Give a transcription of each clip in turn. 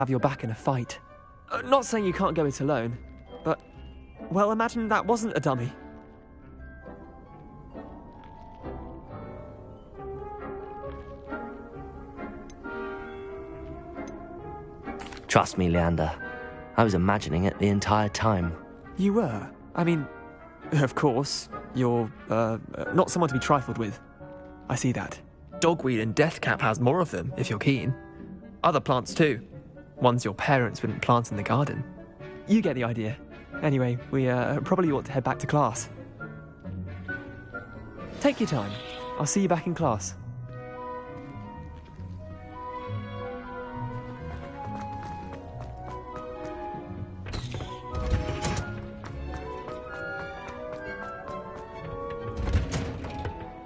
have your back in a fight. Not saying you can't go it alone, but, well, imagine that wasn't a dummy. Trust me, Leander. I was imagining it the entire time. You were? I mean, of course, you're, not someone to be trifled with. I see that. Dogweed and deathcap has more of them, if you're keen. Other plants too. Ones your parents wouldn't plant in the garden. You get the idea. Anyway, we probably ought to head back to class. Take your time. I'll see you back in class.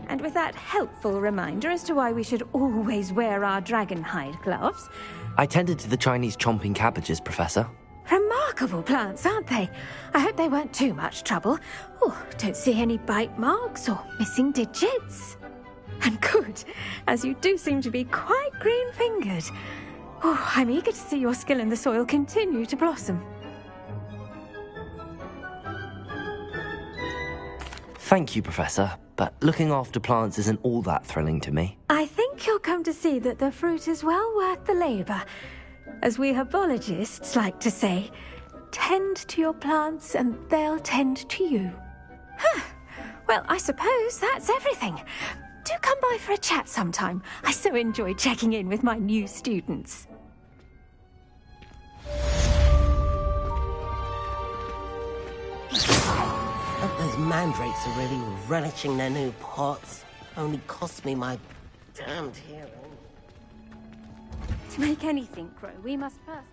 And with that helpful reminder as to why we should always wear our dragon hide gloves. I tended to the Chinese chomping cabbages, Professor. Remarkable plants, aren't they? I hope they weren't too much trouble. Oh, don't see any bite marks or missing digits. And good, as you do seem to be quite green-fingered. Oh, I'm eager to see your skill in the soil continue to blossom. Thank you, Professor, but looking after plants isn't all that thrilling to me. I think you'll come to see that the fruit is well worth the labour. As we herbologists like to say, tend to your plants and they'll tend to you. Huh. Well, I suppose that's everything. Do come by for a chat sometime. I so enjoy checking in with my new students. Those mandrakes are really relishing their new pots. Only cost me my damned hearing. To make anything grow, we must first...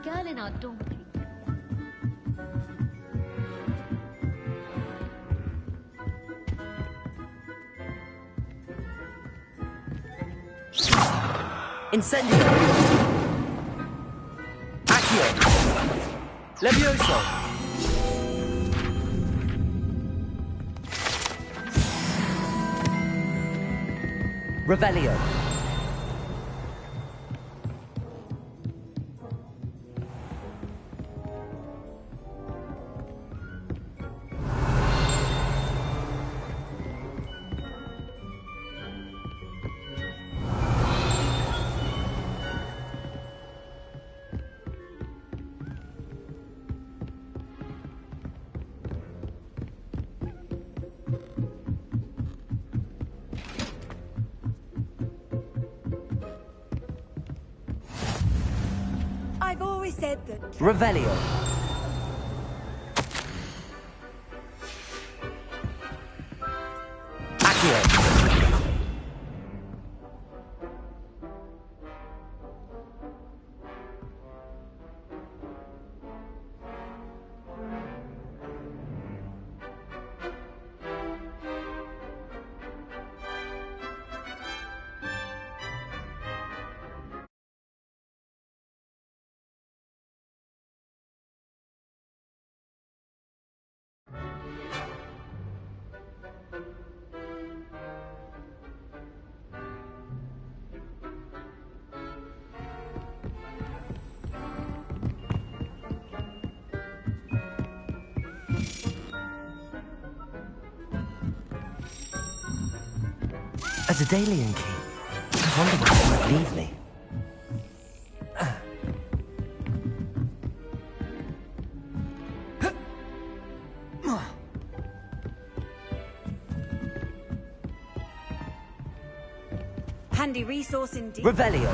Girl in our donkey. Incendio! Accio! Levioso! Revelio! I've always said that... Revelio! Accio! A Daedalian key. I wonder where it might lead me. Handy resource indeed. Revelio.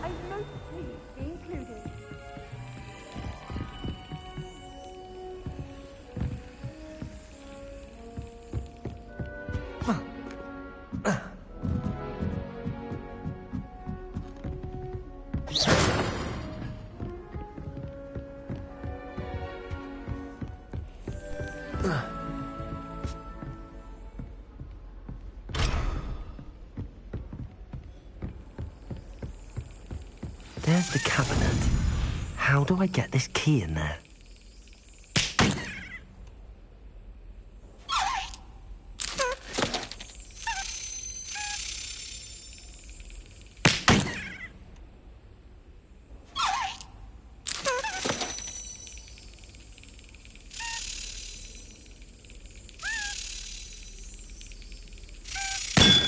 I note please be included. There's the cabinet. How do I get this key in there?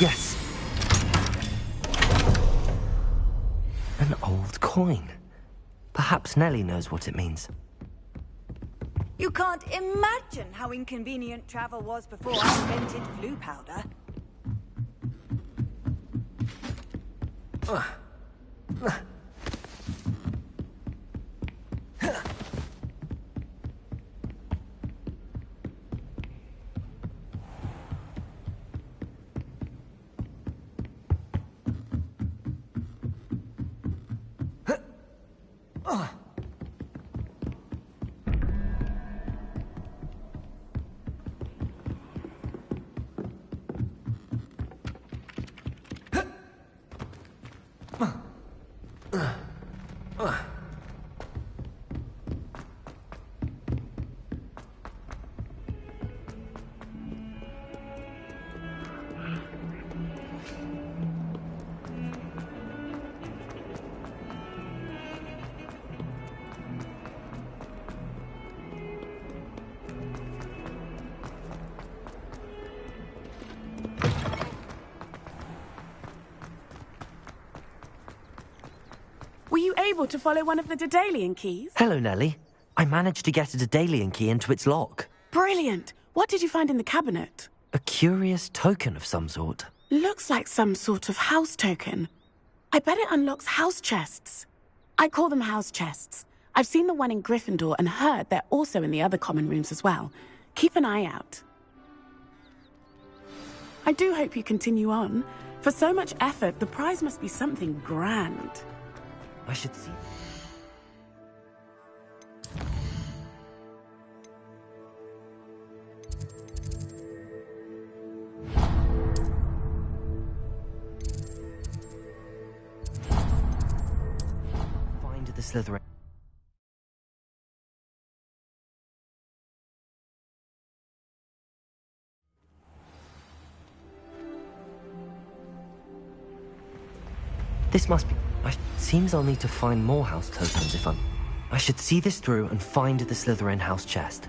Yes. An old coin. Perhaps Nellie knows what it means. You can't imagine how inconvenient travel was before I invented flu powder. Were you able to follow one of the Daedalian keys? Hello, Nellie. I managed to get a Daedalian key into its lock. Brilliant! What did you find in the cabinet? A curious token of some sort. Looks like some sort of house token. I bet it unlocks house chests. I call them house chests. I've seen the one in Gryffindor and heard they're also in the other common rooms as well. Keep an eye out. I do hope you continue on. For so much effort, the prize must be something grand. I should see. Find the Slytherin. This must be... Seems I'll need to find more house tokens if I'm... I should see this through and find the Slytherin house chest.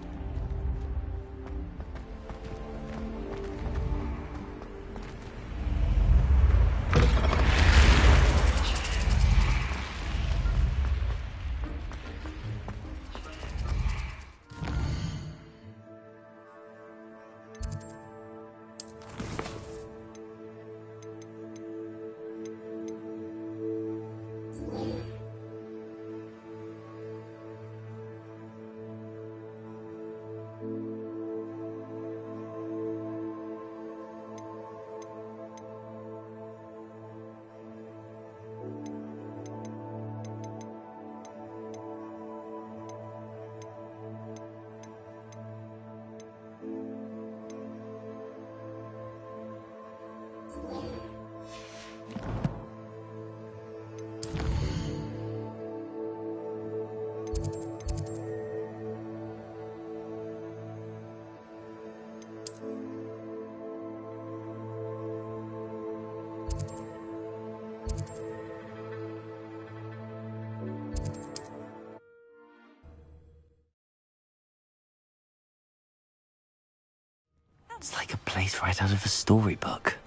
It's like a place right out of a storybook.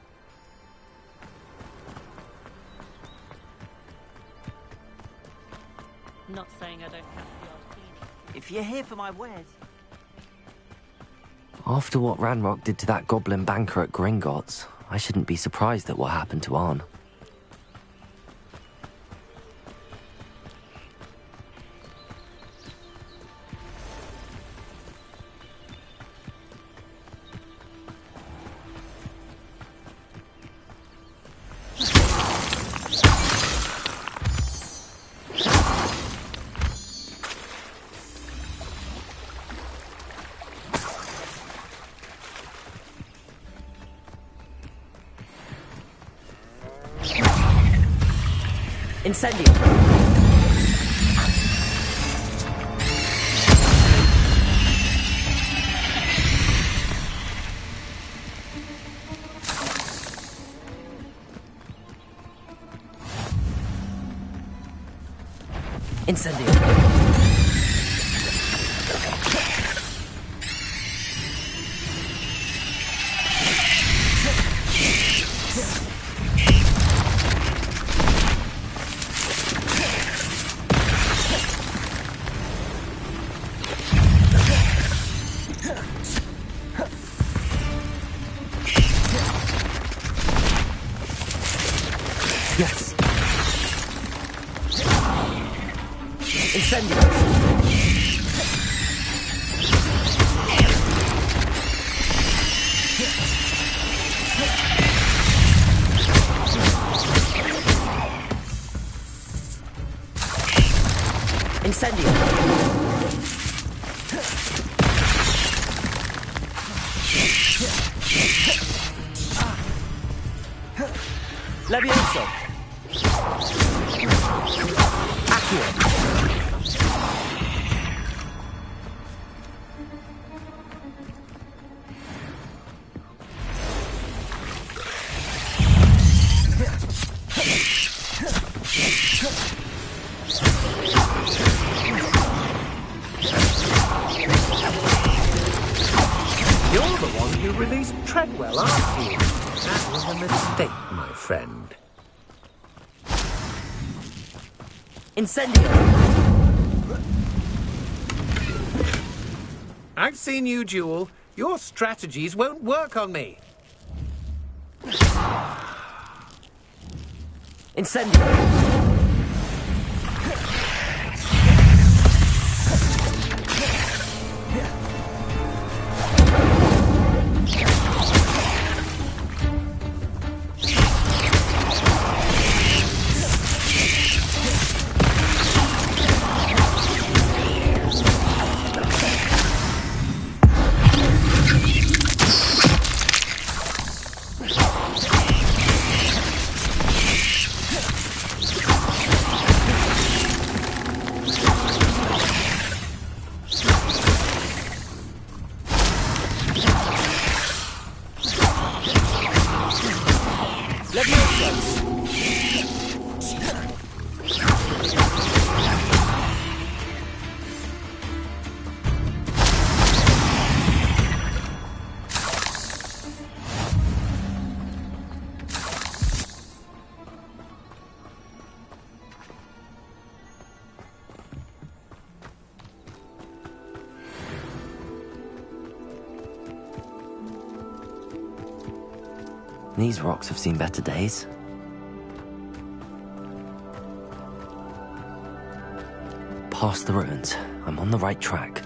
Not saying I don't have the odd feeling. If you're here for my wares... After what Ranrock did to that goblin banker at Gringotts, I shouldn't be surprised at what happened to Arn. Incendio! Incendio! Yes. Incendio. Incendio. Levioso. Accio. You're the one who released Treadwell, aren't you? That was a mistake, my friend. Incendio! I've seen you duel. Your strategies won't work on me. Incendio! These rocks have seen better days. Past the ruins. I'm on the right track.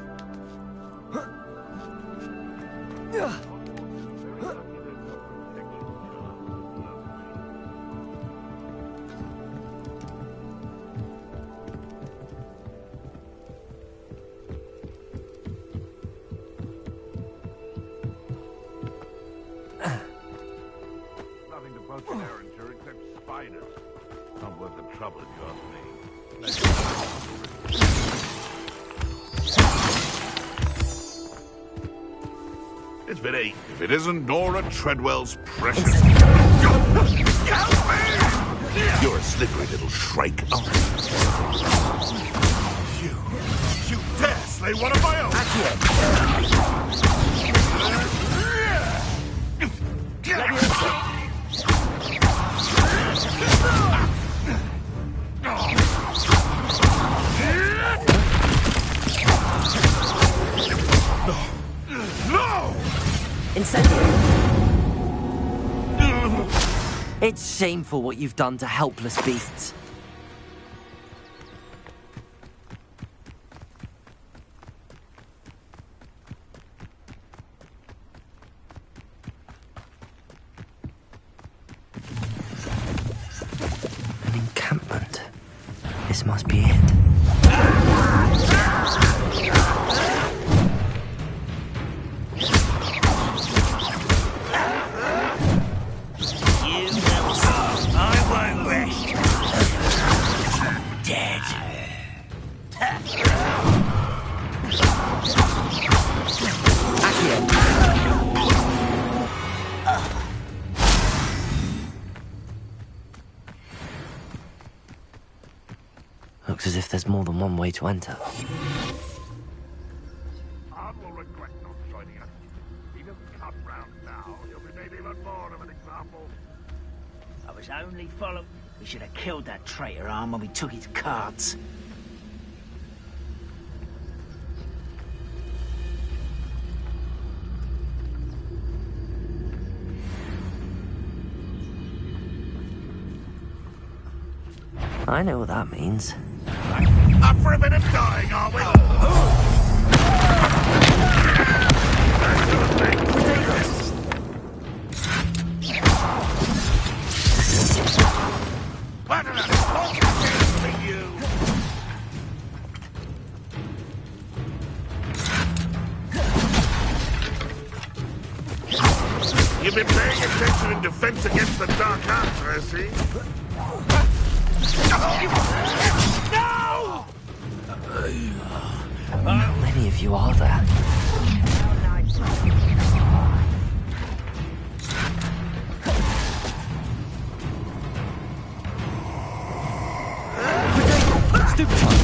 If it isn't Nora Treadwell's precious... Help me! You're a slippery little shrike. Oh. You dare slay one of my own! Incendio! It's shameful what you've done to helpless beasts. An encampment. This must be it. Looks as if there's more than one way to enter. Ard will regret not joining us. He doesn't come round now. He'll be made even more of an example. I was only following. We should have killed that traitor arm when we took his cards. I know what that means. Up for a bit of dying, are we? What an assault for you! You've been paying attention in defense against the Dark Arts, I see. No! How many of you are there?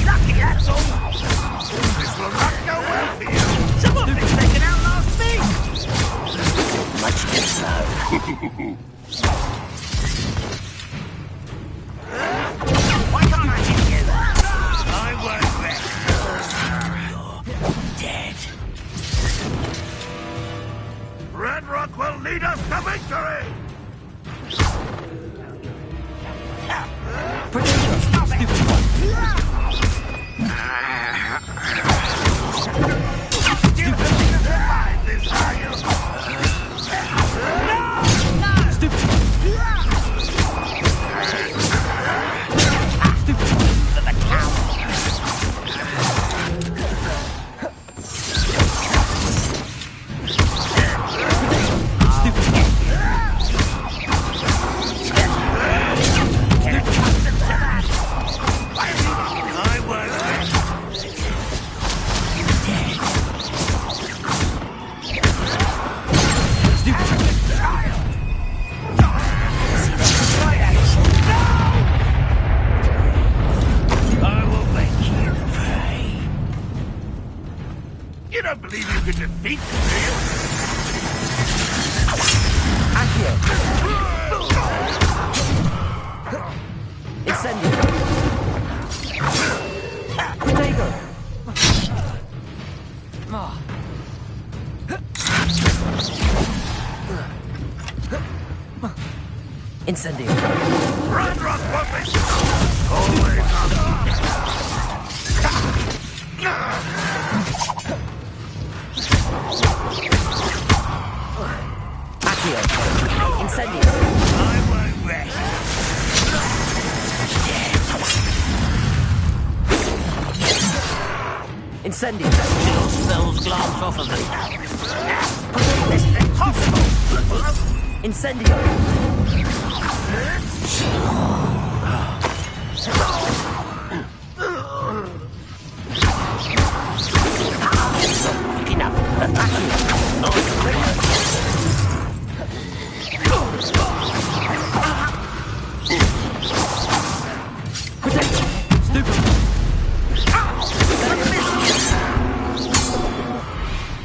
Lucky, that's all! This will not go well for you! Someone thinks they can outlast me! Much too slow. Why can't I hit you? I won't rest. You're dead. Red Rock will lead us to victory! You don't believe you can defeat me, do you? Accio! Incendio! Protego! Incendio! Red Rock won't be stopped! Always on! Accio! Incendio! I won't rest. Incendio! Little spells glance off of me. This is impossible! Incendio!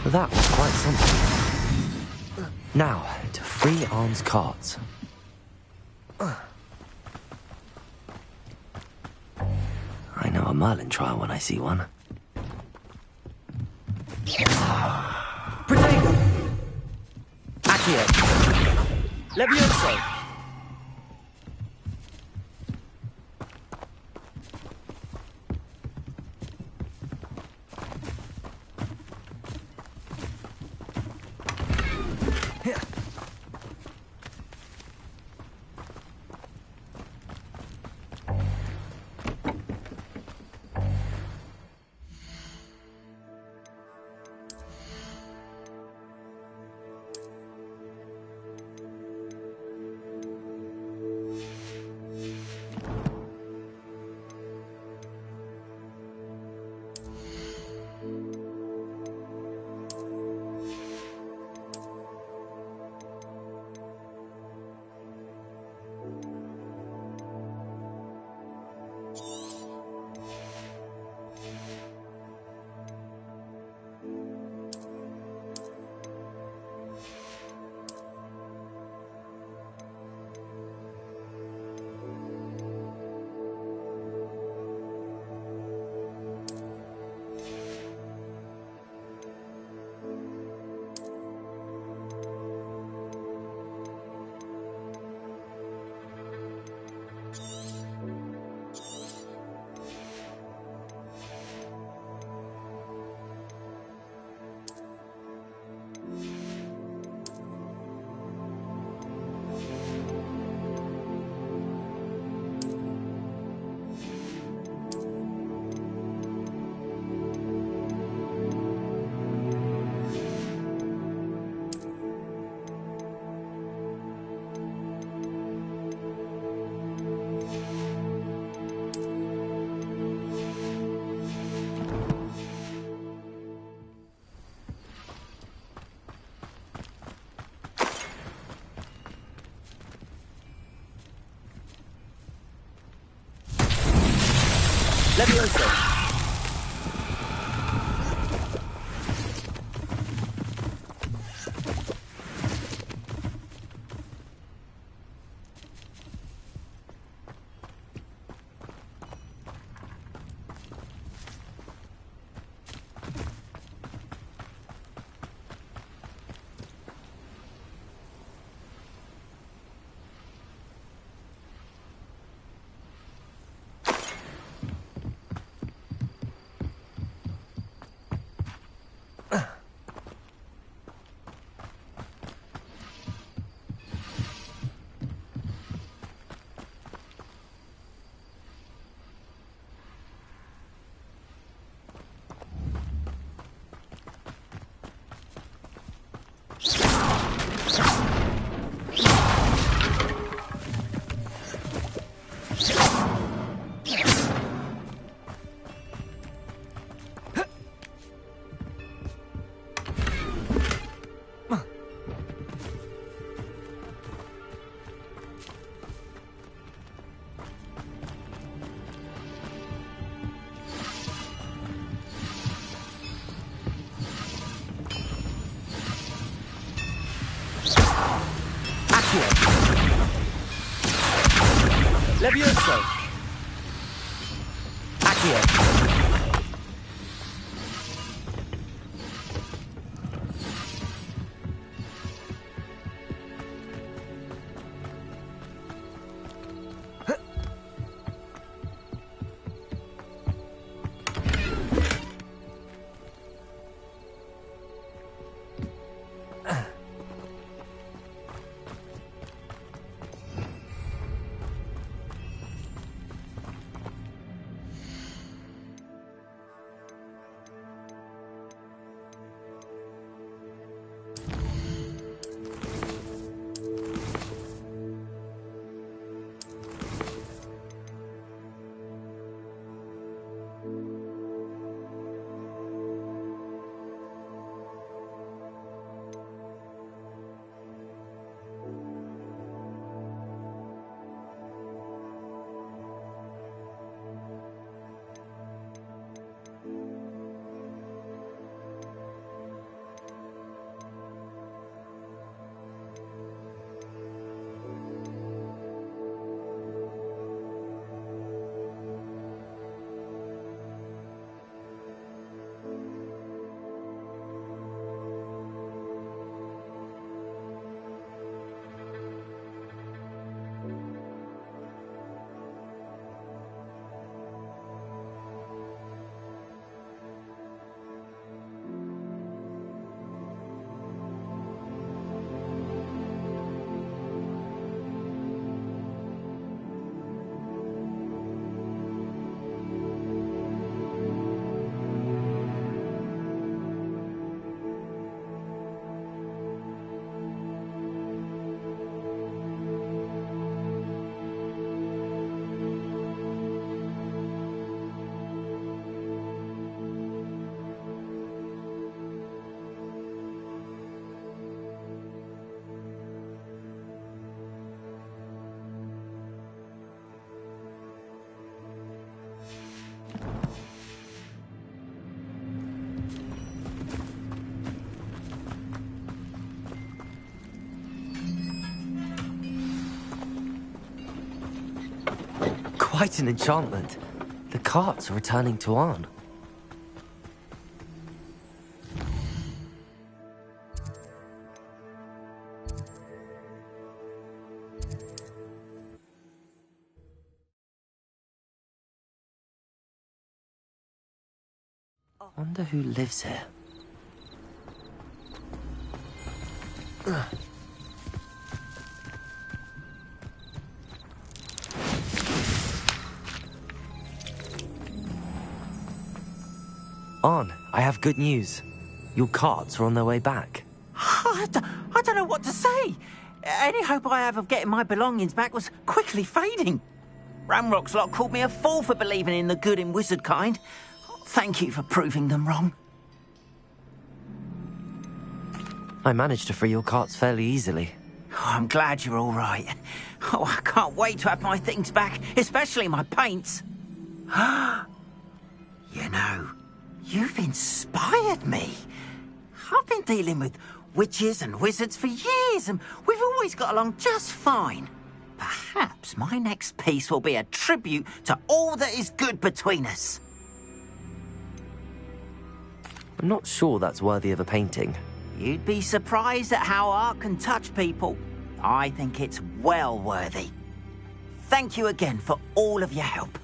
That was quite something. Now, to free Arm's cards. I know a Merlin trial when I see one. Protego! Accio. Levioso. Levioso. Levioso. Accio. quite an enchantment. The carts are returning to Arn. Wonder who lives here. Arn, I have good news. Your carts are on their way back. I don't know what to say. Any hope I have of getting my belongings back was quickly fading. Ramrock's lot called me a fool for believing in the good in wizard kind. Thank you for proving them wrong. I managed to free your carts fairly easily. Oh, I'm glad you're all right. Oh, I can't wait to have my things back, especially my paints. You know, you've inspired me. I've been dealing with witches and wizards for years, and we've always got along just fine. Perhaps my next piece will be a tribute to all that is good between us. I'm not sure that's worthy of a painting. You'd be surprised at how art can touch people. I think it's well worthy. Thank you again for all of your help.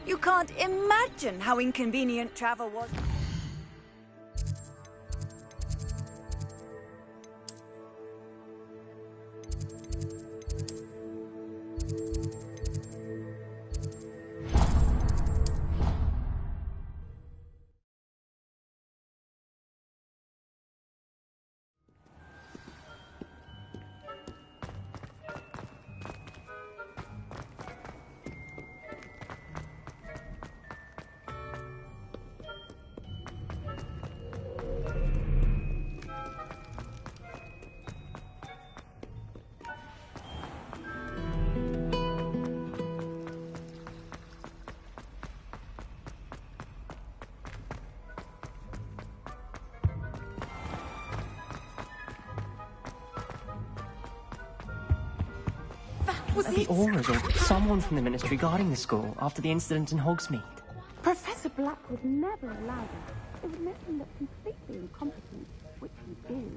You can't imagine how inconvenient travel was. The auras or someone from the Ministry guarding the school after the incident in Hogsmeade. Professor Black would never allow that. It would make him look completely incompetent, which he is.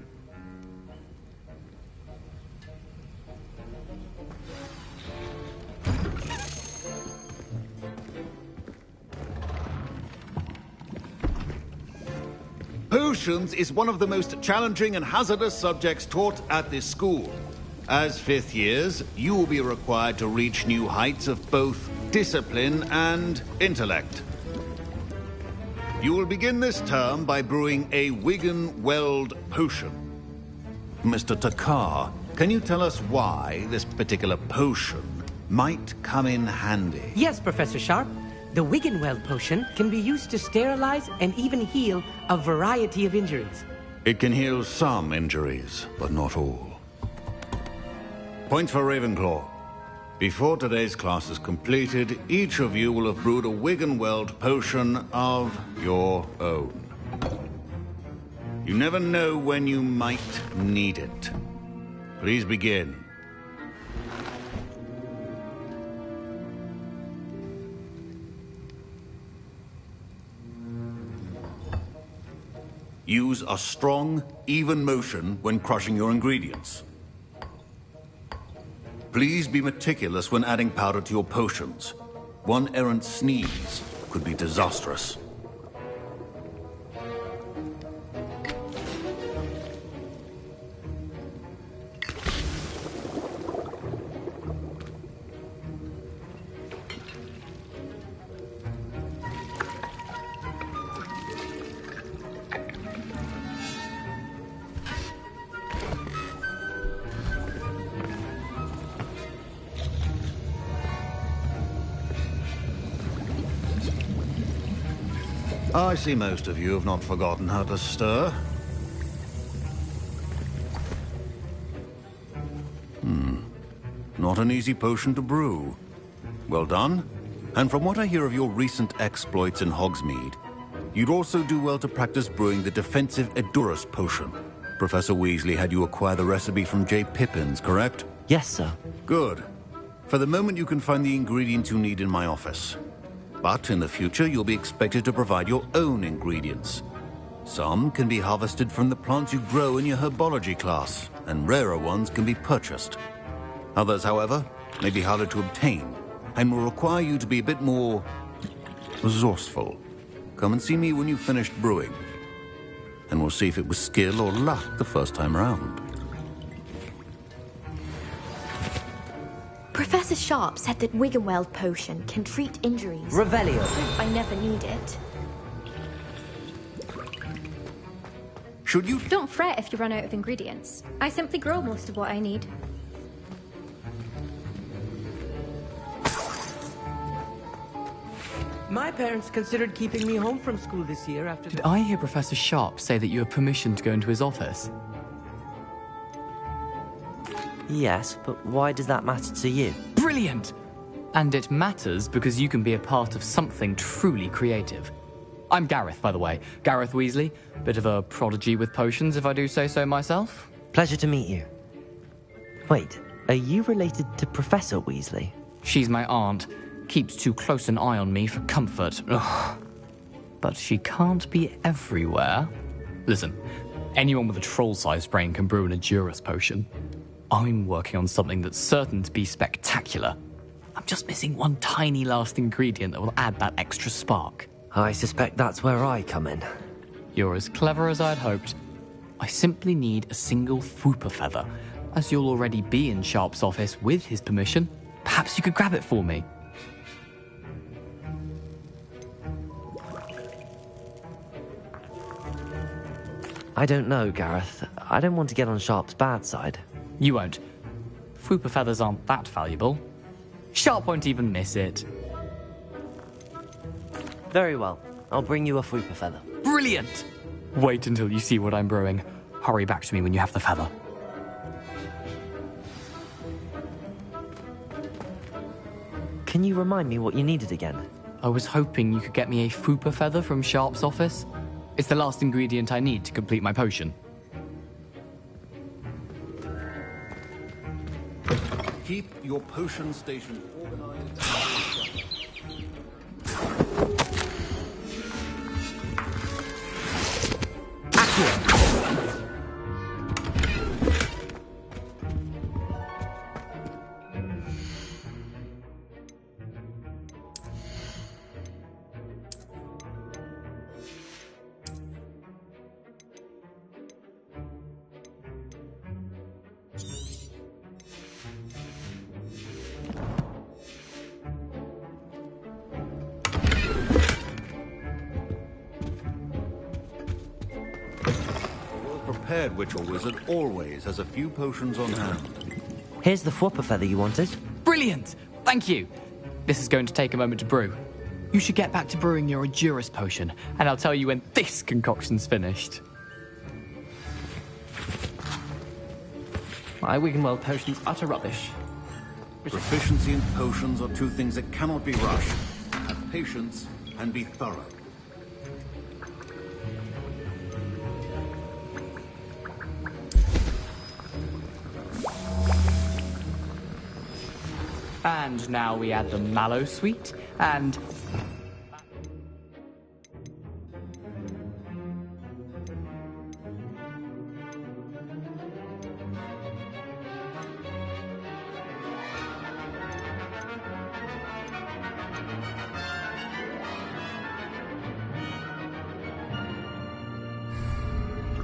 Potions is one of the most challenging and hazardous subjects taught at this school. As fifth years, you will be required to reach new heights of both discipline and intellect. You will begin this term by brewing a Wigan-Weld potion. Mr. Takar, can you tell us why this particular potion might come in handy. Yes, Professor Sharp. The Wiggenweld potion can be used to sterilize and even heal a variety of injuries. It can heal some injuries, but not all. Points for Ravenclaw. Before today's class is completed, each of you will have brewed a Wiggenweld potion of your own. You never know when you might need it. Please begin. Use a strong, even motion when crushing your ingredients. Please be meticulous when adding powder to your potions. One errant sneeze could be disastrous. I see most of you have not forgotten how to stir. Not an easy potion to brew. Well done. And from what I hear of your recent exploits in Hogsmeade, you'd also do well to practice brewing the defensive Edurus potion. Professor Weasley had you acquire the recipe from J. Pippin's, correct? Yes, sir. Good. For the moment, you can find the ingredients you need in my office. But in the future, you'll be expected to provide your own ingredients. Some can be harvested from the plants you grow in your herbology class, and rarer ones can be purchased. Others, however, may be harder to obtain, and will require you to be a bit more resourceful. Come and see me when you've finished brewing, and we'll see if it was skill or luck the first time round. Professor Sharp said that Wiggenweld potion can treat injuries. Revelio. I never need it. Should you... Don't fret if you run out of ingredients. I simply grow most of what I need. My parents considered keeping me home from school this year after... Did I hear Professor Sharp say that you have permission to go into his office? Yes, but why does that matter to you? Brilliant! And it matters because you can be a part of something truly creative. I'm Gareth, by the way. Gareth Weasley. Bit of a prodigy with potions, if I do say so myself. Pleasure to meet you. Wait, are you related to Professor Weasley? She's my aunt. Keeps too close an eye on me for comfort. Ugh. But she can't be everywhere. Listen, anyone with a troll-sized brain can brew an Edurus potion. I'm working on something that's certain to be spectacular. I'm just missing one tiny last ingredient that will add that extra spark. I suspect that's where I come in. You're as clever as I'd hoped. I simply need a single Fwooper feather. As you'll already be in Sharp's office with his permission, perhaps you could grab it for me. I don't know, Gareth. I don't want to get on Sharp's bad side. You won't. Fwooper feathers aren't that valuable. Sharp won't even miss it. Very well. I'll bring you a Fwooper feather. Brilliant! Wait until you see what I'm brewing. Hurry back to me when you have the feather. Can you remind me what you needed again? I was hoping you could get me a Fwooper feather from Sharp's office. It's the last ingredient I need to complete my potion. Keep your potion station organized. Prepared witch or wizard always has a few potions on hand. Here's the Fwooper feather you wanted. Brilliant! Thank you. This is going to take a moment to brew. You should get back to brewing your Edurus potion, and I'll tell you when this concoction's finished. My Wiggenweld potion's utter rubbish. Proficiency in potions are two things that cannot be rushed. Have patience and be thorough. And now we add the mallow sweet, and...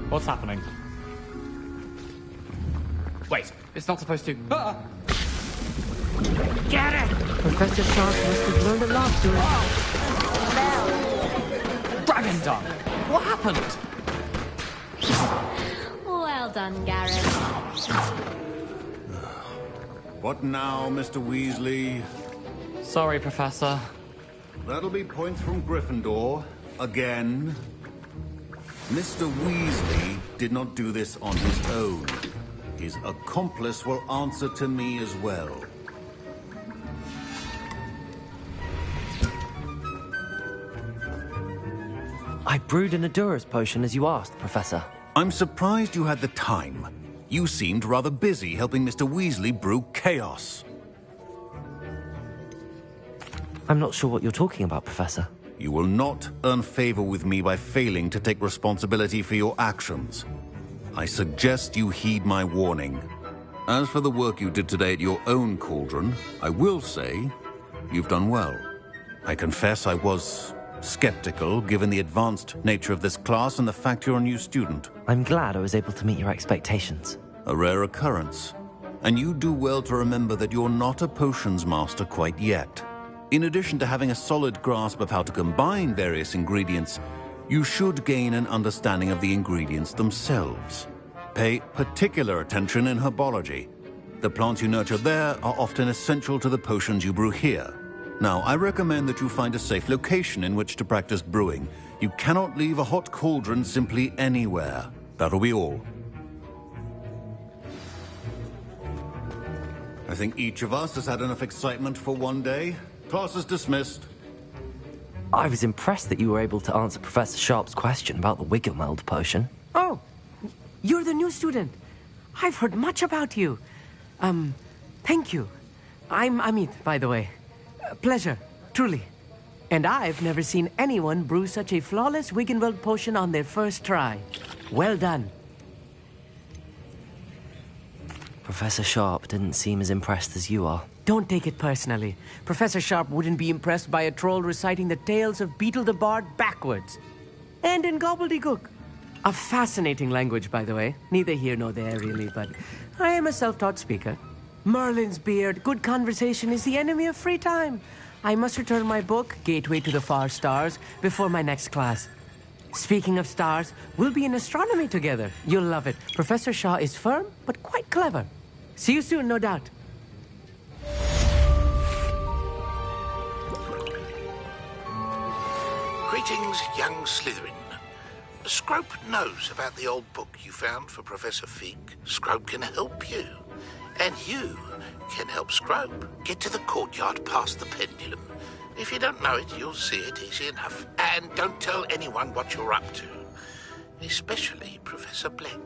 What's happening? Wait, it's not supposed to... Ah! Get it! Professor Sharp must have learned a lot during... Dragon Dung! What happened? Well done, Garrett. What now, Mr. Weasley? Sorry, Professor. That'll be points from Gryffindor. Again. Mr. Weasley did not do this on his own. His accomplice will answer to me as well. I brewed an Edurus potion as you asked, Professor. I'm surprised you had the time. You seemed rather busy helping Mr. Weasley brew chaos. I'm not sure what you're talking about, Professor. You will not earn favor with me by failing to take responsibility for your actions. I suggest you heed my warning. As for the work you did today at your own cauldron, I will say you've done well. I confess I was skeptical, given the advanced nature of this class and the fact you're a new student. I'm glad I was able to meet your expectations. A rare occurrence. And you do well to remember that you're not a potions master quite yet. In addition to having a solid grasp of how to combine various ingredients, you should gain an understanding of the ingredients themselves. Pay particular attention in herbology. The plants you nurture there are often essential to the potions you brew here. Now, I recommend that you find a safe location in which to practice brewing. You cannot leave a hot cauldron simply anywhere. That'll be all. I think each of us has had enough excitement for one day. Class is dismissed. I was impressed that you were able to answer Professor Sharp's question about the Wiggenweld potion. Oh, you're the new student. I've heard much about you. Thank you. I'm Amit, by the way. Pleasure, truly. And I've never seen anyone brew such a flawless Wiggenweld potion on their first try. Well done. Professor Sharp didn't seem as impressed as you are. Don't take it personally. Professor Sharp wouldn't be impressed by a troll reciting the tales of Beetle the Bard backwards. And in gobbledygook. A fascinating language, by the way. Neither here nor there, really, but I am a self-taught speaker. Merlin's beard, good conversation is the enemy of free time. I must return my book, Gateway to the Far Stars, before my next class. Speaking of stars, we'll be in astronomy together. You'll love it. Professor Shaw is firm, but quite clever. See you soon, no doubt. Greetings, young Slytherin. Scrope knows about the old book you found for Professor Fig. Scrope can help you. And you can help Scrope get to the courtyard past the pendulum. If you don't know it, you'll see it easy enough. And don't tell anyone what you're up to. Especially Professor Blank.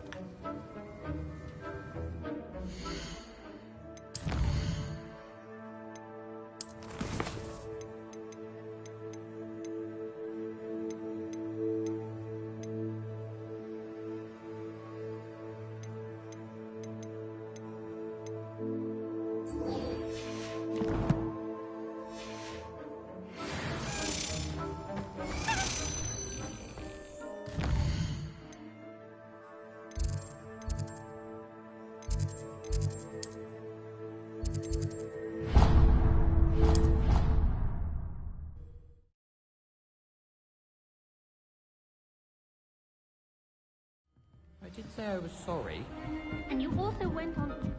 I did say I was sorry. And you also went on...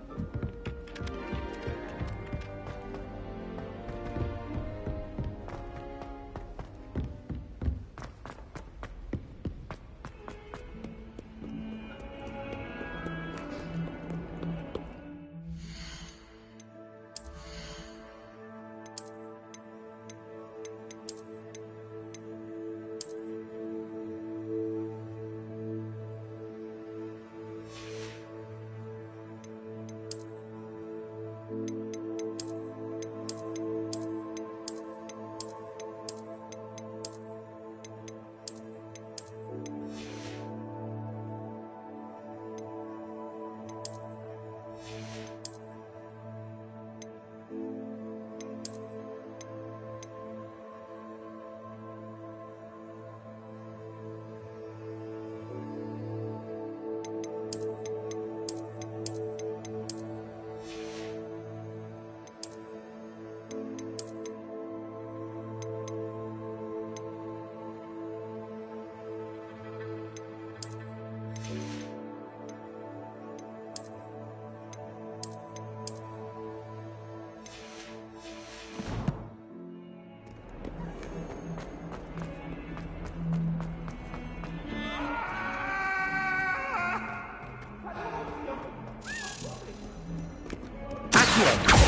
Accio!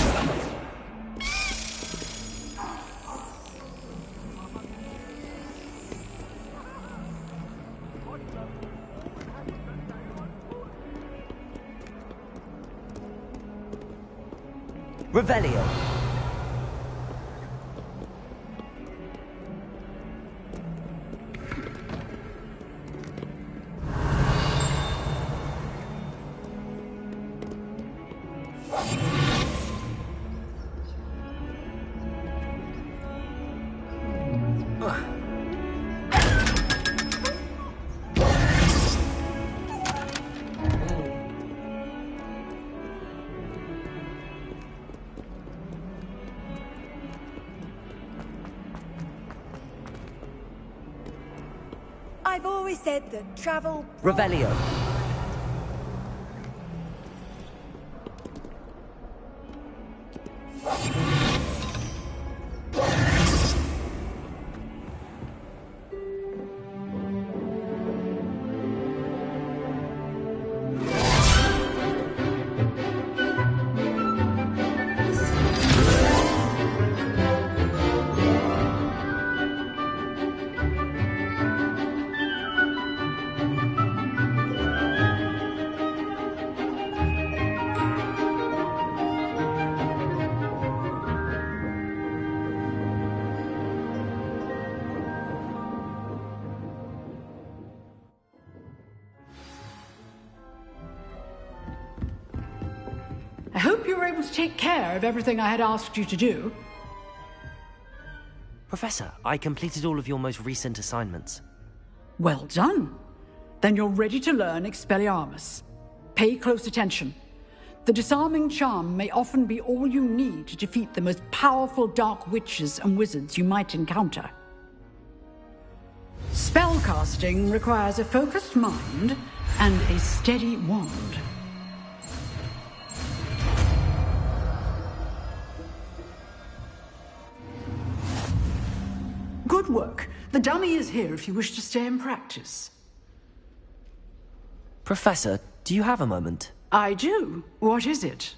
Revelio. I've always said that travel... Revelio. I hope you were able to take care of everything I had asked you to do. Professor, I completed all of your most recent assignments. Well done. Then you're ready to learn Expelliarmus. Pay close attention. The disarming charm may often be all you need to defeat the most powerful dark witches and wizards you might encounter. Spellcasting requires a focused mind and a steady wand. Good work. The dummy is here if you wish to stay and practice. Professor, do you have a moment? I do. What is it?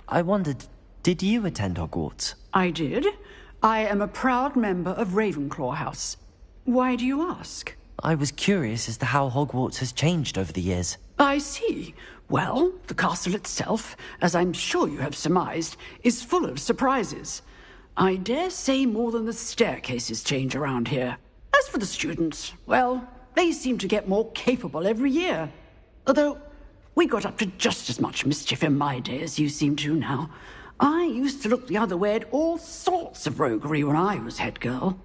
I wondered, did you attend Hogwarts? I did. I am a proud member of Ravenclaw House. Why do you ask? I was curious as to how Hogwarts has changed over the years. I see. Well, the castle itself, as I'm sure you have surmised, is full of surprises. I dare say more than the staircases change around here. As for the students, well, they seem to get more capable every year. Although, we got up to just as much mischief in my day as you seem to now. I used to look the other way at all sorts of roguery when I was head girl.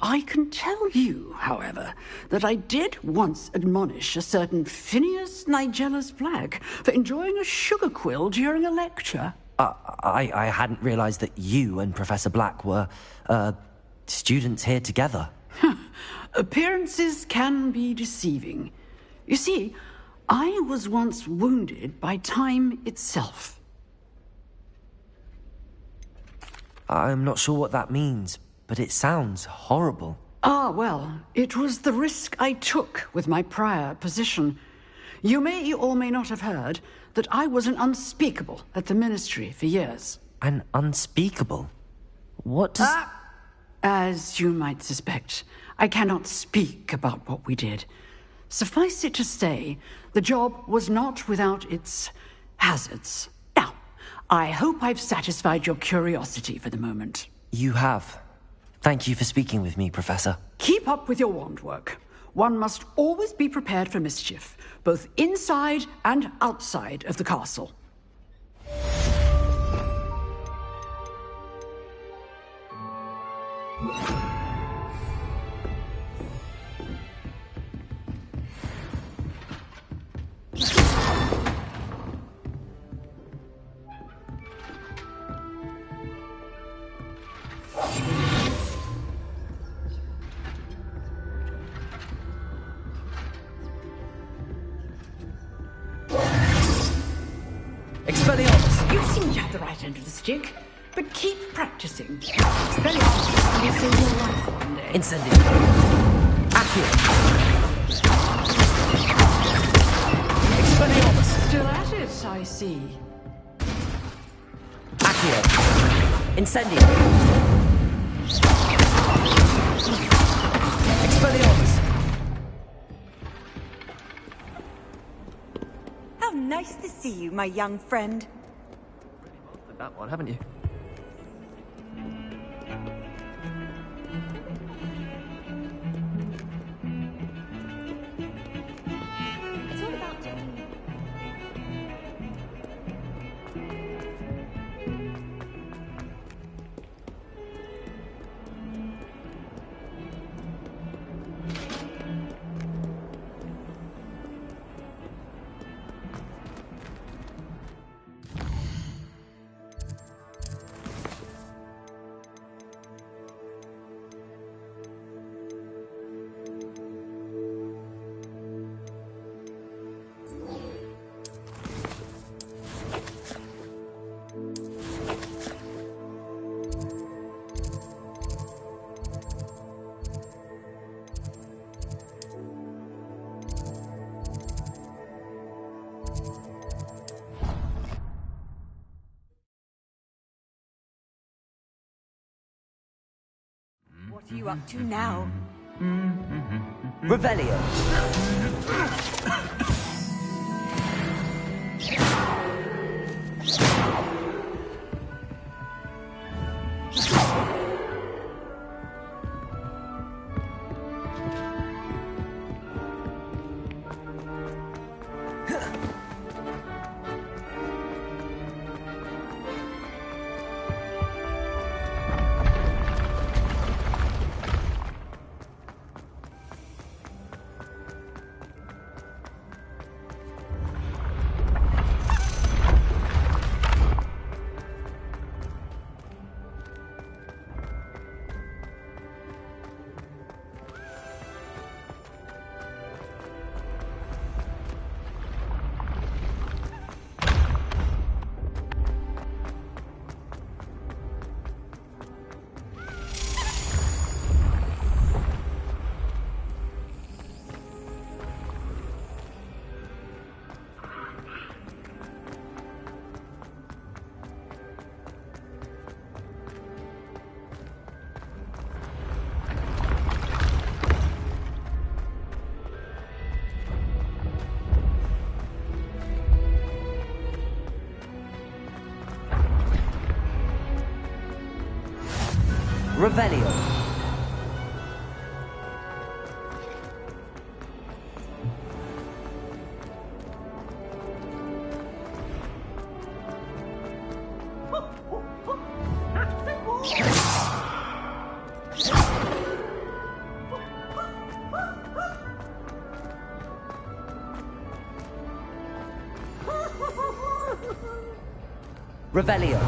I can tell you, however, that I did once admonish a certain Phineas Nigella's Black for enjoying a sugar quill during a lecture. I hadn't realized that you and Professor Black were, students here together. Appearances can be deceiving. You see, I was once wounded by time itself. I'm not sure what that means, but it sounds horrible. Ah, well, it was the risk I took with my prior position. You may or may not have heard that I was an unspeakable at the Ministry for years. An unspeakable? What does... As you might suspect, I cannot speak about what we did. Suffice it to say, the job was not without its hazards. Now, I hope I've satisfied your curiosity for the moment. You have. Thank you for speaking with me, Professor. Keep up with your wand work. One must always be prepared for mischief, both inside and outside of the castle. Expelliarmus! You seem to have the right end of the stick, but keep practicing. Expelliarmus will save your life one day. Incendio. Accio. Expelliarmus! Still at it, I see. Accio. Incendio. Expelliarmus. How nice to see you, my young friend. Did that one, haven't you? It's all about taking. What are you up to now? Revelio. Revelio. Revelio.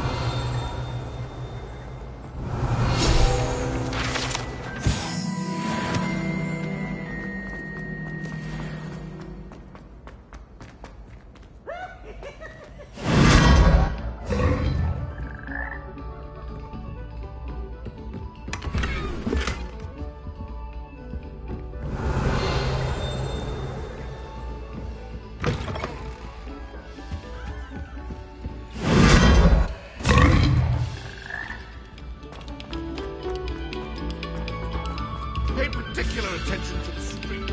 Pay particular attention to the street.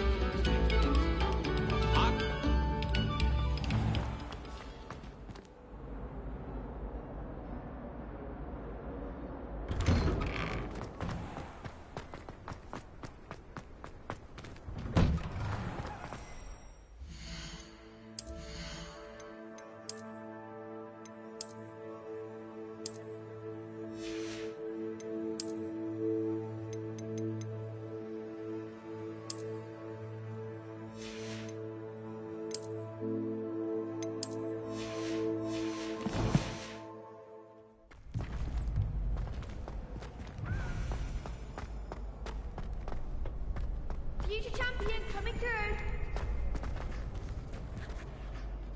Future champion coming through.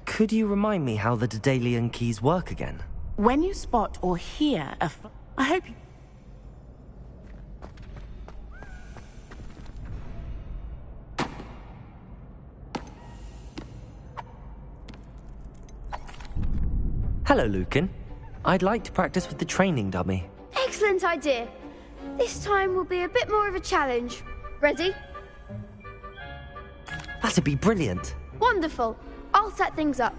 Could you remind me how the Daedalian keys work again? When you spot or hear a... I hope you... Hello, Lucan. I'd like to practice with the training dummy. Excellent idea. This time will be a bit more of a challenge. Ready? That'd be brilliant. Wonderful. I'll set things up.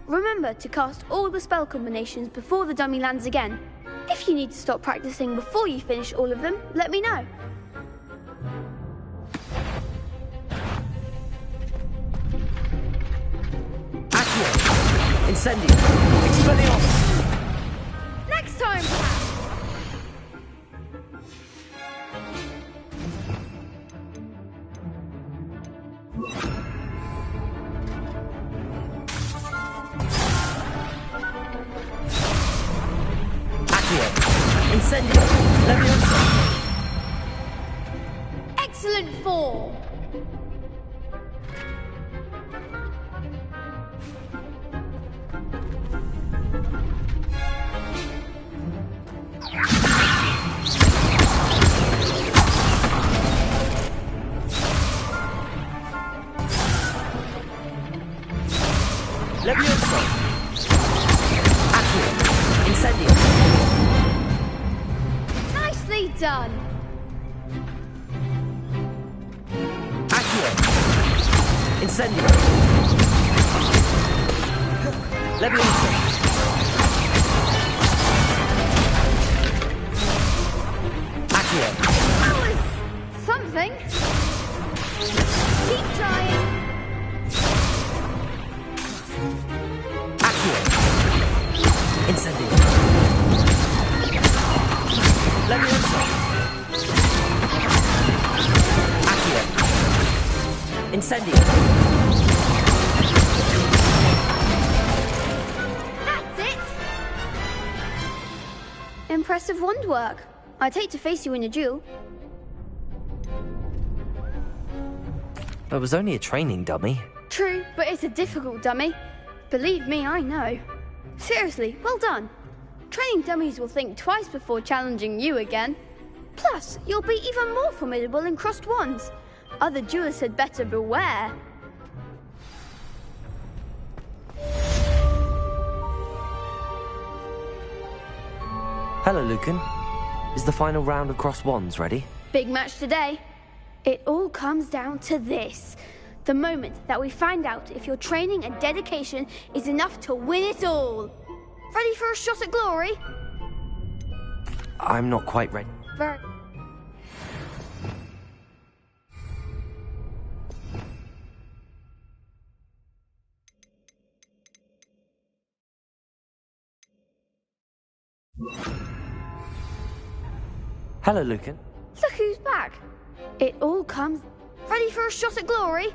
Remember to cast all the spell combinations before the dummy lands again. If you need to stop practicing before you finish all of them, let me know. Accio! Incendio! Expelliarmus! Next time, perhaps! Incendio! Leviosa! Excellent form! Leviosa! Accio! Incendio! Nicely done! Accio! Incendio! Leviosa! Accio! That was something. Keep trying. Accio! Incendio! Leviosa! Accio! Incendio! That's it! Impressive wand work. I'd hate to face you in a duel. It was only a training dummy. True, but it's a difficult dummy. Believe me, I know. Seriously, well done. Training dummies will think twice before challenging you again. Plus, you'll be even more formidable in crossed wands. Other duelists had better beware. Hello, Lucan. Is the final round of crossed wands ready? Big match today. It all comes down to this. The moment that we find out if your training and dedication is enough to win it all. Ready for a shot at glory? I'm not quite ready. Very. Hello, Lucan. Look who's back. It all comes... Ready for a shot at glory?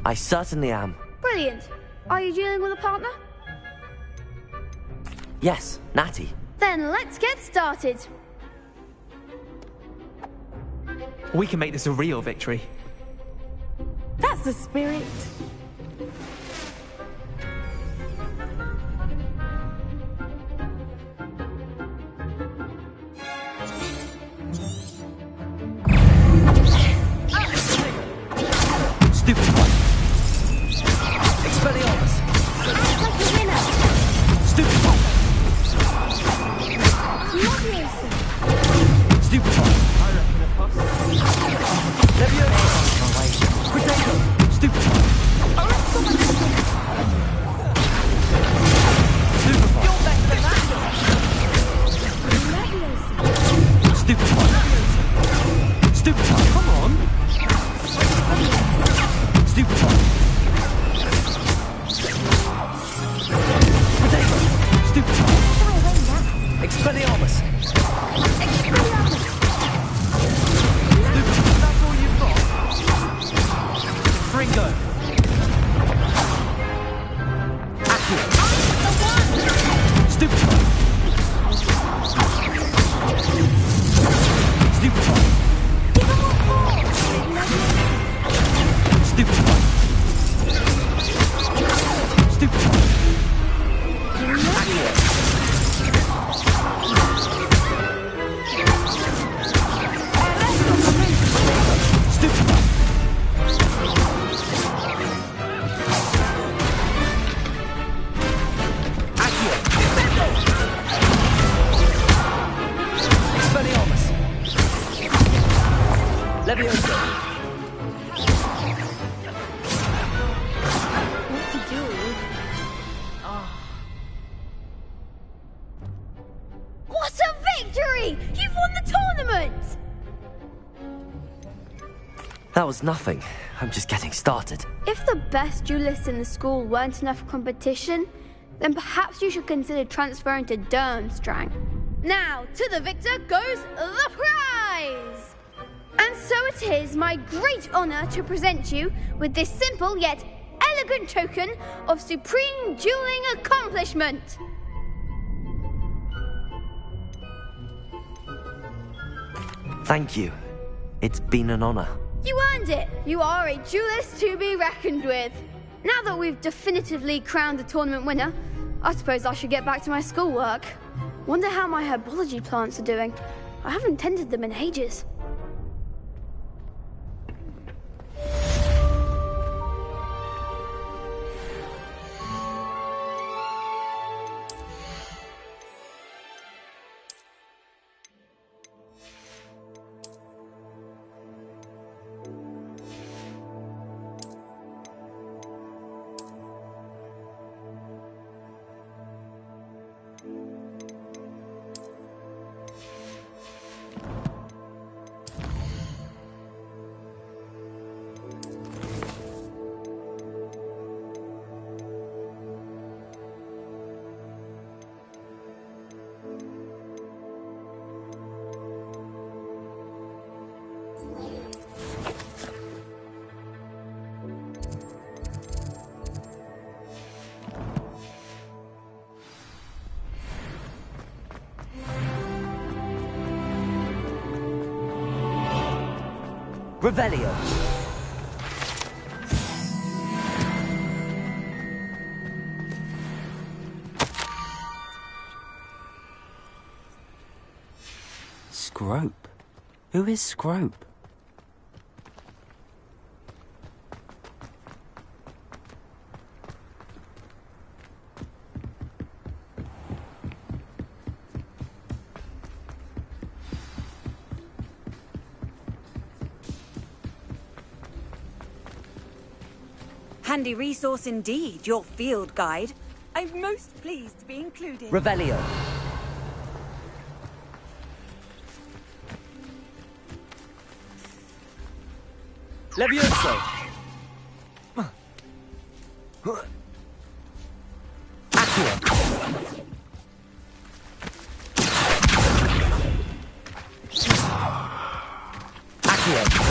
I certainly am. Brilliant. Are you dealing with a partner? Yes, Natty. Then let's get started. We can make this a real victory. That's the spirit. Stupid one. Expelliarmus. Act like a winner. Stupid one. Leviosa. Stupid one. I reckon a pass. Leviosa. Potato. Stupid one. Stupid one. You're better than that. Leviosa. Stupid one. Stupid one. Come on. Stupid one. Potato. Stupid one. Expelliarmus. Expelliarmus. Stupid one. That's all you've got. Fringo. Accio. Stupid one. Stupid one. Stupid one. Stupid one. Accio. That was nothing. I'm just getting started. If the best duelists in the school weren't enough competition, then perhaps you should consider transferring to Durmstrang. Now, to the victor goes the prize! And so it is my great honor to present you with this simple yet elegant token of supreme dueling accomplishment. Thank you. It's been an honor. You earned it! You are a duelist to be reckoned with. Now that we've definitively crowned the tournament winner, I suppose I should get back to my schoolwork. Wonder how my herbology plants are doing. I haven't tended them in ages. Revelio. Scrope? Who is Scrope? Handy resource indeed, your field guide. I'm most pleased to be included. Revelio. Levioso. Accio. Accio.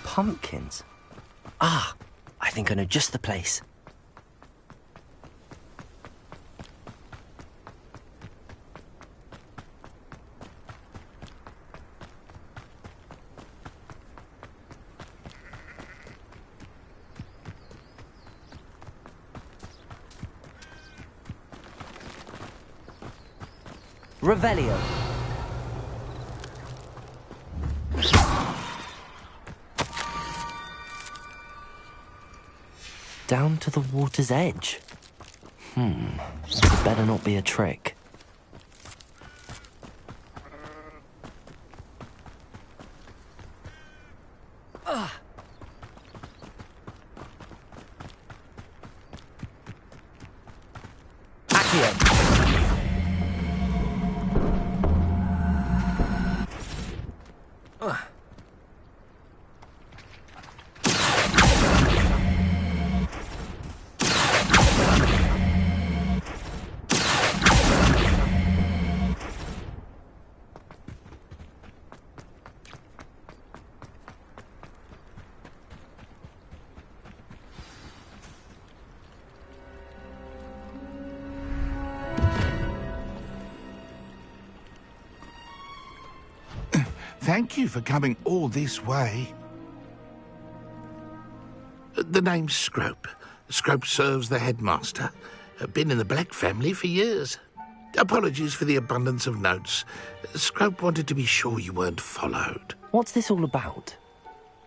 Pumpkins? Ah, I think I know just the place. Revelio. Down to the water's edge. It better not be a trick. Accio. Thank you for coming all this way. The name's Scrope. Scrope serves the headmaster. Been in the Black family for years. Apologies for the abundance of notes. Scrope wanted to be sure you weren't followed. What's this all about?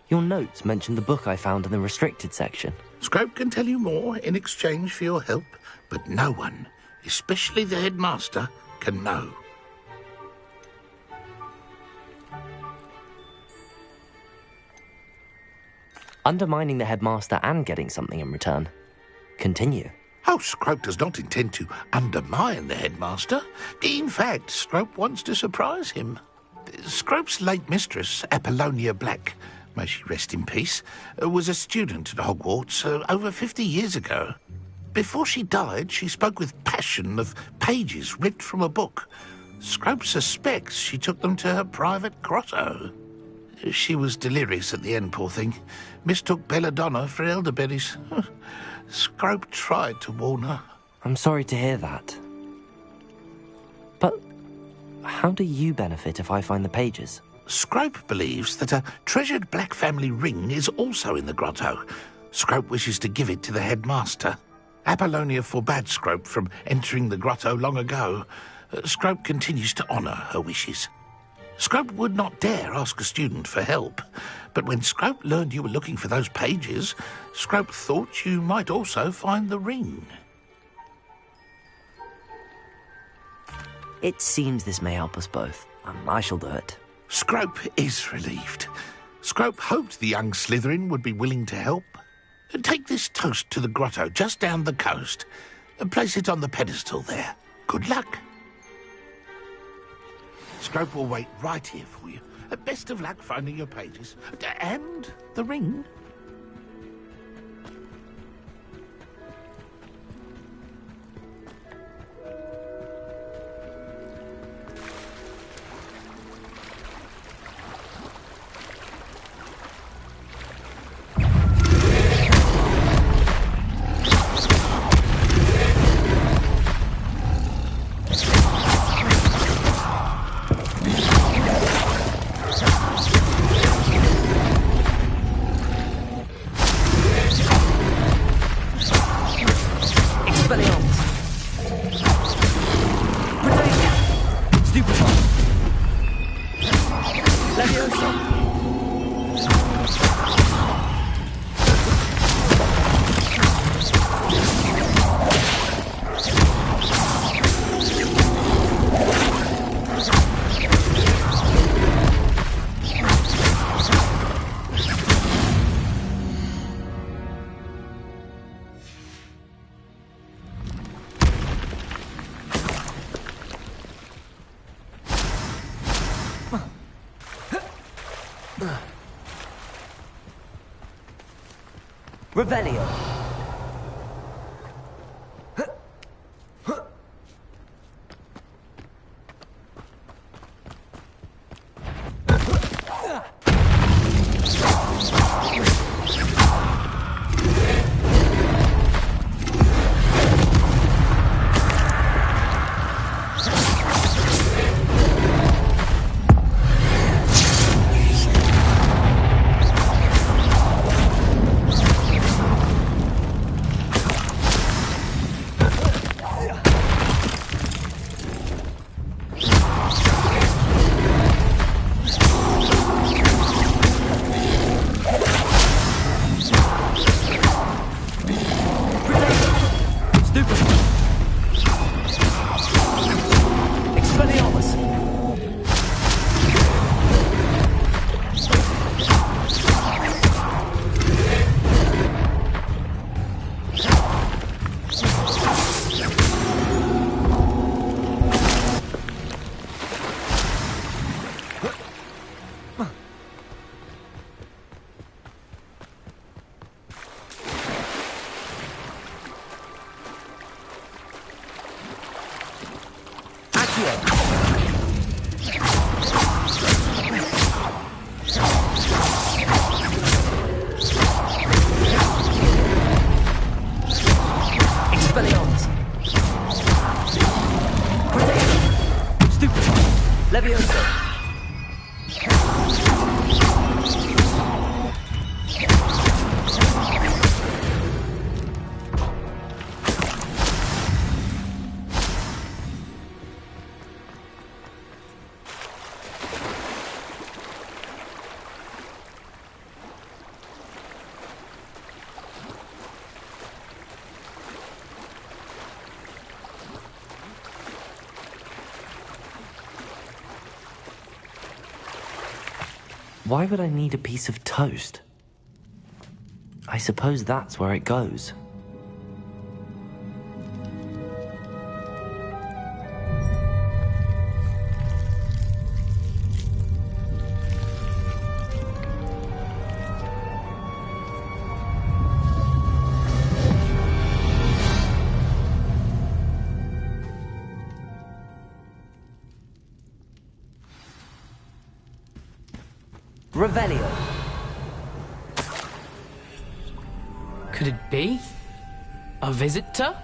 Your notes mentioned the book I found in the restricted section. Scrope can tell you more in exchange for your help, but no one, especially the headmaster, can know. Undermining the headmaster and getting something in return. Continue. Oh, Scrope does not intend to undermine the headmaster. In fact, Scrope wants to surprise him. Scrope's late mistress, Apollonia Black, may she rest in peace, was a student at Hogwarts over 50 years ago. Before she died, she spoke with passion of pages ripped from a book. Scrope suspects she took them to her private grotto. She was delirious at the end, poor thing. Mistook belladonna for elderberries. Scrope tried to warn her. I'm sorry to hear that. But how do you benefit if I find the pages? Scrope believes that a treasured Black family ring is also in the grotto. Scrope wishes to give it to the headmaster. Apollonia forbade Scrope from entering the grotto long ago. Scrope continues to honour her wishes. Scrope would not dare ask a student for help, but when Scrope learned you were looking for those pages, Scrope thought you might also find the ring. It seems this may help us both. I shall do it. Scrope is relieved. Scrope hoped the young Slytherin would be willing to help. Take this toast to the grotto just down the coast and place it on the pedestal there. Good luck. Scrope will wait right here for you. Best of luck finding your pages. And the ring. Revelio. Levioso. Why would I need a piece of toast? I suppose that's where it goes. Revelio. Could it be? A visitor?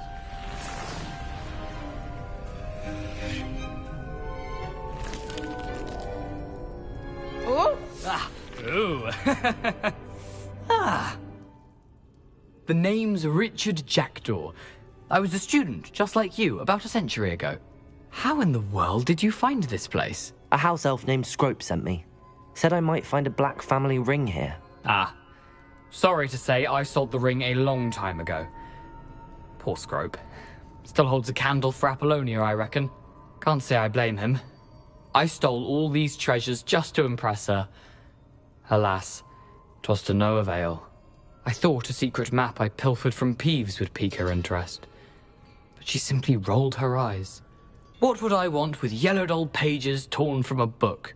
Oh! Ah. Ooh. Ah. The name's Richard Jackdaw. I was a student, just like you, about a century ago. How in the world did you find this place? A house elf named Scrope sent me. Said I might find a black family ring here. Ah. Sorry to say, I sold the ring a long time ago. Poor Scrope. Still holds a candle for Apollonia, I reckon. Can't say I blame him. I stole all these treasures just to impress her. Alas, 'twas to no avail. I thought a secret map I pilfered from Peeves would pique her interest. But she simply rolled her eyes. What would I want with yellowed old pages torn from a book?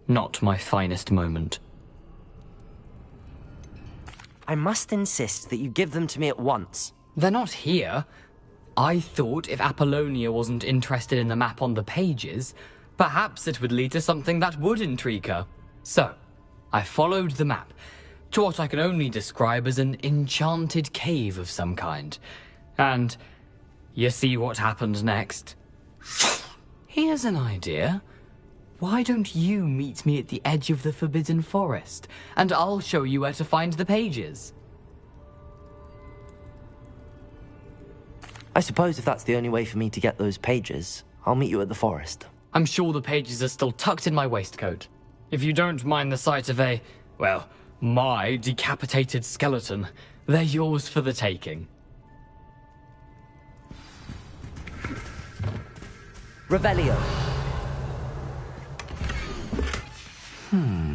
Not my finest moment. I must insist that you give them to me at once. They're not here. I thought if Apollonia wasn't interested in the map on the pages, perhaps it would lead to something that would intrigue her. So, I followed the map to what I can only describe as an enchanted cave of some kind. And you see what happened next? Here's an idea. Why don't you meet me at the edge of the Forbidden Forest, and I'll show you where to find the pages? I suppose if that's the only way for me to get those pages, I'll meet you at the forest. I'm sure the pages are still tucked in my waistcoat. If you don't mind the sight of a, well, my decapitated skeleton, they're yours for the taking. Revelio.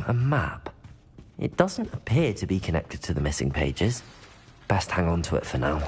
A map. It doesn't appear to be connected to the missing pages. Best hang on to it for now.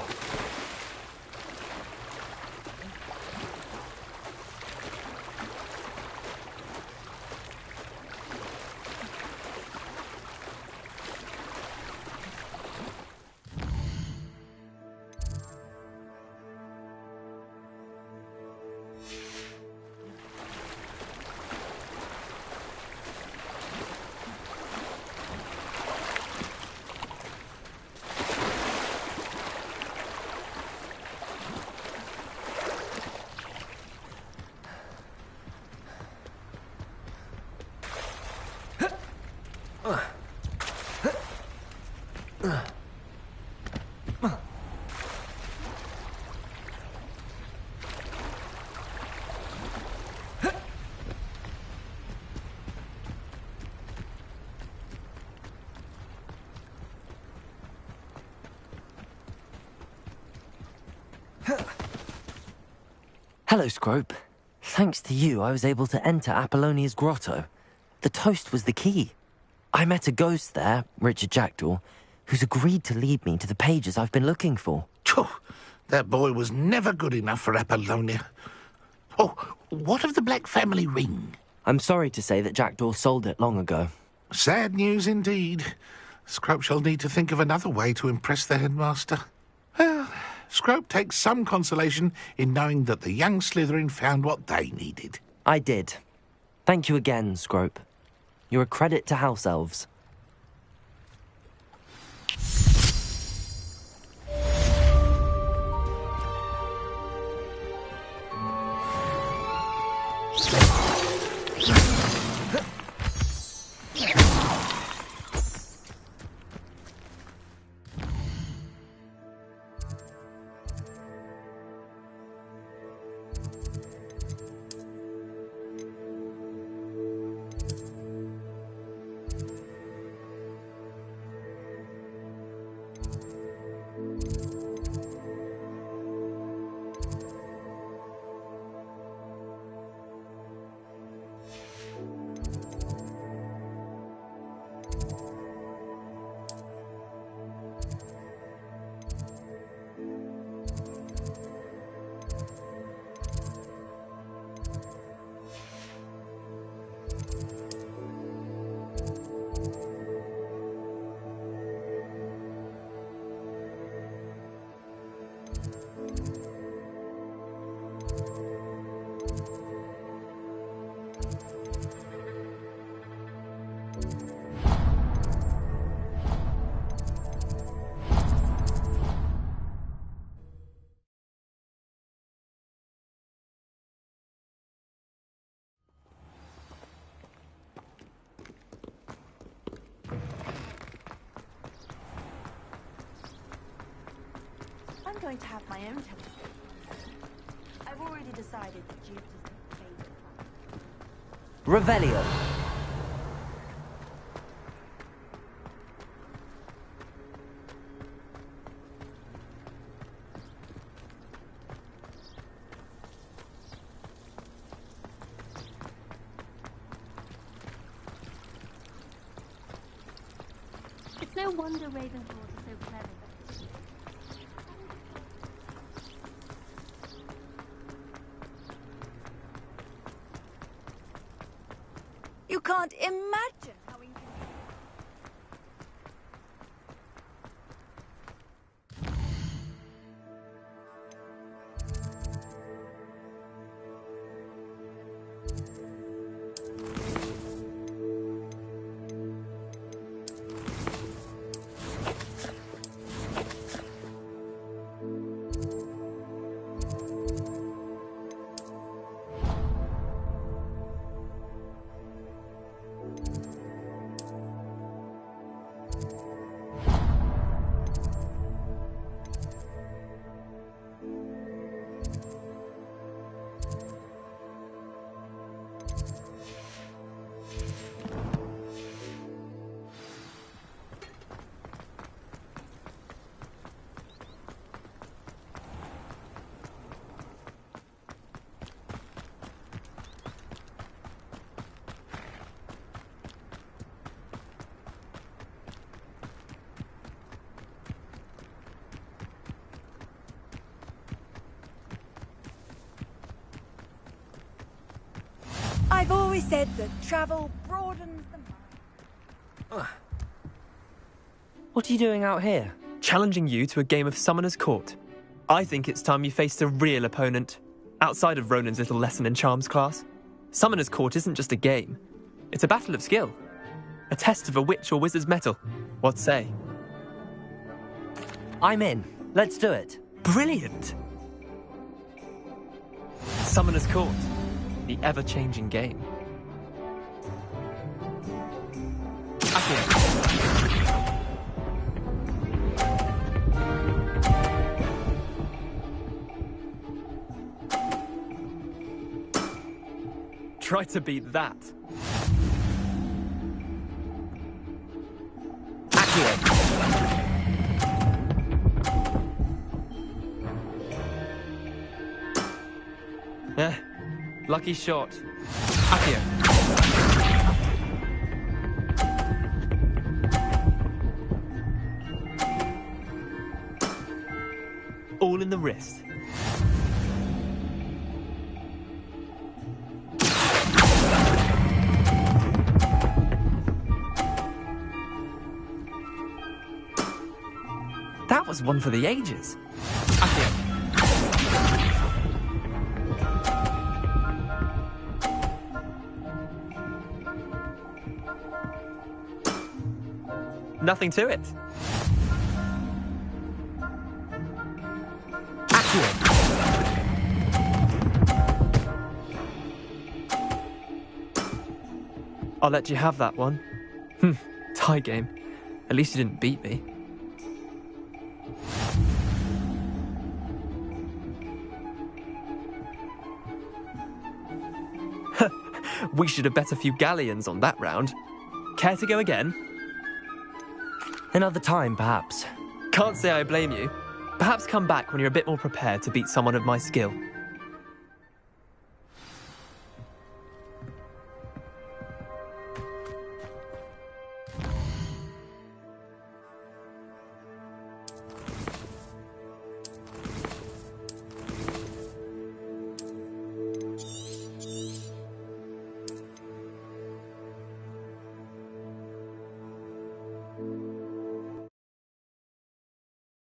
Hello, Scrope. Thanks to you, I was able to enter Apollonia's grotto. The toast was the key. I met a ghost there, Richard Jackdaw, who's agreed to lead me to the pages I've been looking for. Phew, that boy was never good enough for Apollonia. Oh, what of the Black family ring? I'm sorry to say that Jackdaw sold it long ago. Sad news indeed. Scrope shall need to think of another way to impress the headmaster. Well, Scrope takes some consolation in knowing that the young Slytherin found what they needed. I did. Thank you again, Scrope. You're a credit to house elves. I'm going to have my own telescope. I've already decided that Jupiter's my favorite planet. Revelio. It's no wonder Ravenclaws are so clever. You can't imagine how inconvenient. I've always said that travel broadens the mind. What are you doing out here? Challenging you to a game of Summoner's Court. I think it's time you faced a real opponent, outside of Ronan's little lesson in charms class. Summoner's Court isn't just a game. It's a battle of skill. A test of a witch or wizard's mettle. What say? I'm in. Let's do it. Brilliant! Summoner's Court. The ever-changing game. Try to beat that. Lucky shot. Accio. All in the wrist. That was one for the ages. Accio. Nothing to it. Accurate. I'll let you have that one. Tie game. At least you didn't beat me. We should have bet a few galleons on that round. Care to go again? Another time, perhaps. Can't say I blame you. Perhaps come back when you're a bit more prepared to beat someone of my skill.